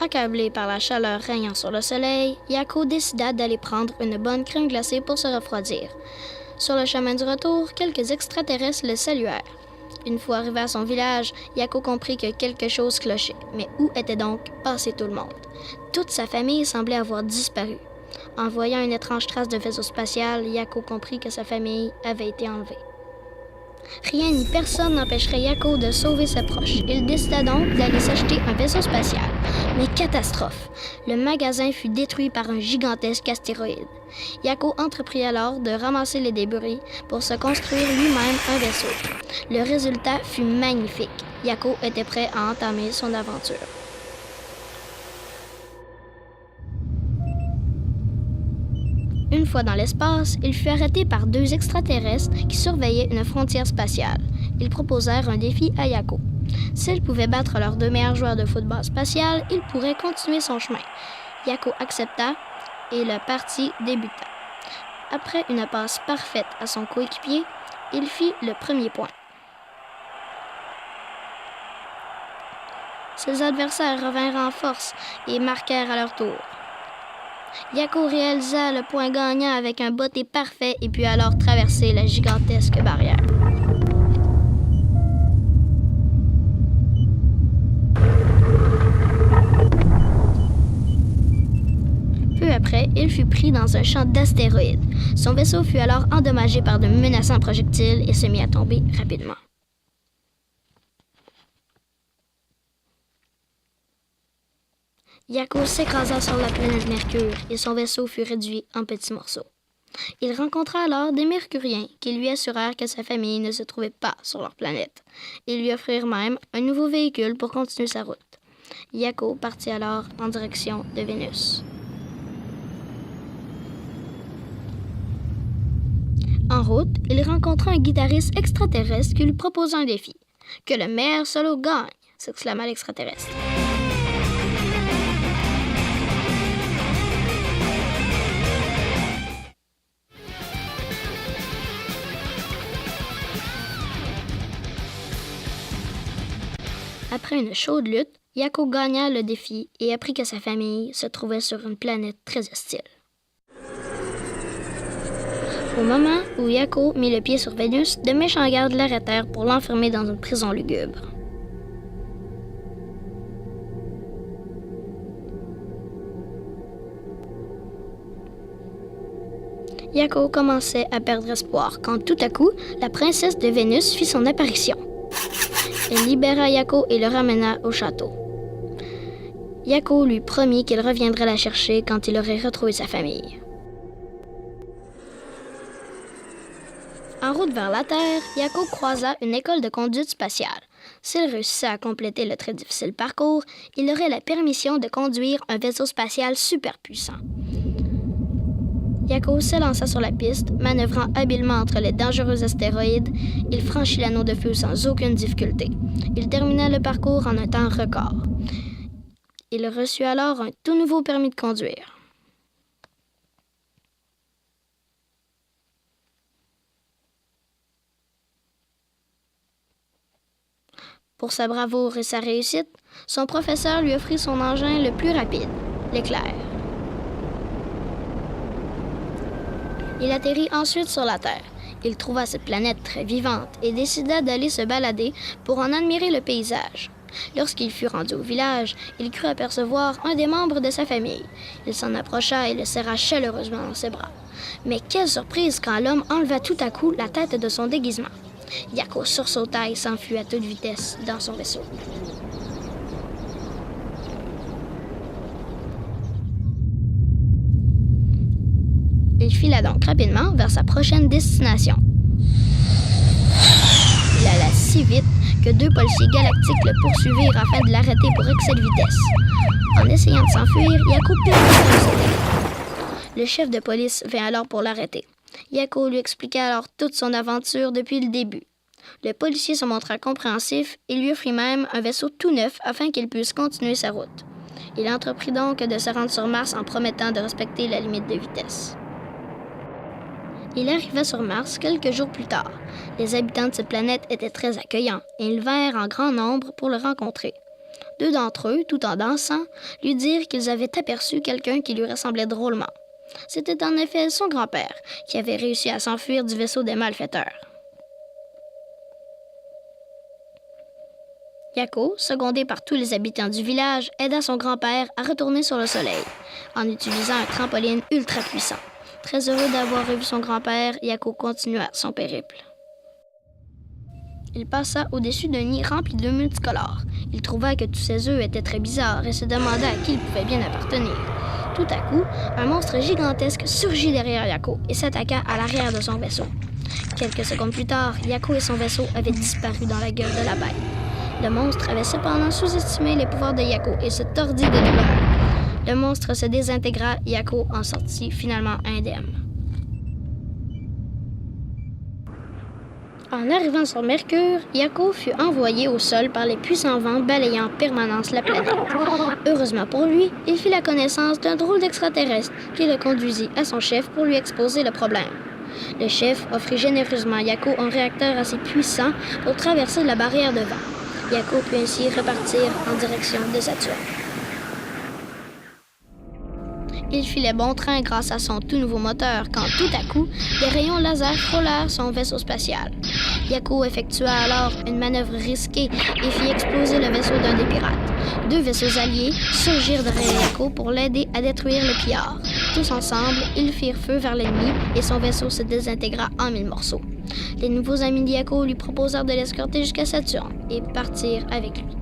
Accablé par la chaleur régnant sur le soleil, Yako décida d'aller prendre une bonne crème glacée pour se refroidir. Sur le chemin du retour, quelques extraterrestres le saluèrent. Une fois arrivé à son village, Yako comprit que quelque chose clochait. Mais où était donc passé tout le monde? Toute sa famille semblait avoir disparu. En voyant une étrange trace de vaisseau spatial, Yako comprit que sa famille avait été enlevée. Rien ni personne n'empêcherait Yako de sauver ses proches. Il décida donc d'aller s'acheter un vaisseau spatial. Mais catastrophe! Le magasin fut détruit par un gigantesque astéroïde. Yako entreprit alors de ramasser les débris pour se construire lui-même un vaisseau. Le résultat fut magnifique. Yako était prêt à entamer son aventure. Une fois dans l'espace, il fut arrêté par 2 extraterrestres qui surveillaient une frontière spatiale. Ils proposèrent un défi à Yako. S'il pouvait battre leurs 2 meilleurs joueurs de football spatial, il pourrait continuer son chemin. Yako accepta et la partie débuta. Après une passe parfaite à son coéquipier, il fit le premier point. Ses adversaires revinrent en force et marquèrent à leur tour. Yako réalisa le point gagnant avec un botté parfait et put alors traverser la gigantesque barrière. Peu après, il fut pris dans un champ d'astéroïdes. Son vaisseau fut alors endommagé par de menaçants projectiles et se mit à tomber rapidement. Yako s'écrasa sur la planète Mercure et son vaisseau fut réduit en petits morceaux. Il rencontra alors des Mercuriens qui lui assurèrent que sa famille ne se trouvait pas sur leur planète. Ils lui offrirent même un nouveau véhicule pour continuer sa route. Yako partit alors en direction de Vénus. En route, il rencontra un guitariste extraterrestre qui lui proposa un défi. « Que le meilleur solo gagne !» s'exclama l'extraterrestre. Après une chaude lutte, Yako gagna le défi et apprit que sa famille se trouvait sur une planète très hostile. Au moment où Yako mit le pied sur Vénus, de méchants gardes l'arrêtèrent pour l'enfermer dans une prison lugubre. Yako commençait à perdre espoir quand tout à coup, la princesse de Vénus fit son apparition. Elle libéra Yako et le ramena au château. Yako lui promit qu'il reviendrait la chercher quand il aurait retrouvé sa famille. En route vers la Terre, Yako croisa une école de conduite spatiale. S'il réussissait à compléter le très difficile parcours, il aurait la permission de conduire un vaisseau spatial super puissant. Yako s'élança sur la piste, manœuvrant habilement entre les dangereux astéroïdes. Il franchit l'anneau de feu sans aucune difficulté. Il termina le parcours en un temps record. Il reçut alors un tout nouveau permis de conduire. Pour sa bravoure et sa réussite, son professeur lui offrit son engin le plus rapide, l'éclair. Il atterrit ensuite sur la Terre. Il trouva cette planète très vivante et décida d'aller se balader pour en admirer le paysage. Lorsqu'il fut rendu au village, il crut apercevoir un des membres de sa famille. Il s'en approcha et le serra chaleureusement dans ses bras. Mais quelle surprise quand l'homme enleva tout à coup la tête de son déguisement. Yako sursauta et s'enfuit à toute vitesse dans son vaisseau. Il fila donc rapidement vers sa prochaine destination. Il alla si vite que 2 policiers galactiques le poursuivirent afin de l'arrêter pour excès de vitesse. En essayant de s'enfuir, Yako perdit un soleil. Le chef de police vint alors pour l'arrêter. Yako lui expliqua alors toute son aventure depuis le début. Le policier se montra compréhensif et lui offrit même un vaisseau tout neuf afin qu'il puisse continuer sa route. Il entreprit donc de se rendre sur Mars en promettant de respecter la limite de vitesse. Il arriva sur Mars quelques jours plus tard. Les habitants de cette planète étaient très accueillants et ils vinrent en grand nombre pour le rencontrer. 2 d'entre eux, tout en dansant, lui dirent qu'ils avaient aperçu quelqu'un qui lui ressemblait drôlement. C'était en effet son grand-père, qui avait réussi à s'enfuir du vaisseau des malfaiteurs. Yako, secondé par tous les habitants du village, aida son grand-père à retourner sur le soleil, en utilisant un trampoline ultra puissant. Très heureux d'avoir revu son grand-père, Yako continua son périple. Il passa au-dessus d'un nid rempli d'œufs multicolores. Il trouva que tous ces œufs étaient très bizarres et se demanda à qui ils pouvaient bien appartenir. Tout à coup, un monstre gigantesque surgit derrière Yako et s'attaqua à l'arrière de son vaisseau. Quelques secondes plus tard, Yako et son vaisseau avaient disparu dans la gueule de la bête. Le monstre avait cependant sous-estimé les pouvoirs de Yako et se tordit de douleur. Le monstre se désintégra, Yako en sortit finalement indemne. En arrivant sur Mercure, Yako fut envoyé au sol par les puissants vents balayant en permanence la planète. Heureusement pour lui, il fit la connaissance d'un drôle d'extraterrestre qui le conduisit à son chef pour lui exposer le problème. Le chef offrit généreusement à Yako un réacteur assez puissant pour traverser la barrière de vent. Yako put ainsi repartir en direction de Saturne. Il filait bon train grâce à son tout nouveau moteur quand, tout à coup, des rayons laser frôlèrent son vaisseau spatial. Yako effectua alors une manœuvre risquée et fit exploser le vaisseau d'un des pirates. 2 vaisseaux alliés surgirent derrière Yako pour l'aider à détruire le pillard. Tous ensemble, ils firent feu vers l'ennemi et son vaisseau se désintégra en 1000 morceaux. Les nouveaux amis de Yako lui proposèrent de l'escorter jusqu'à Saturne et partir avec lui.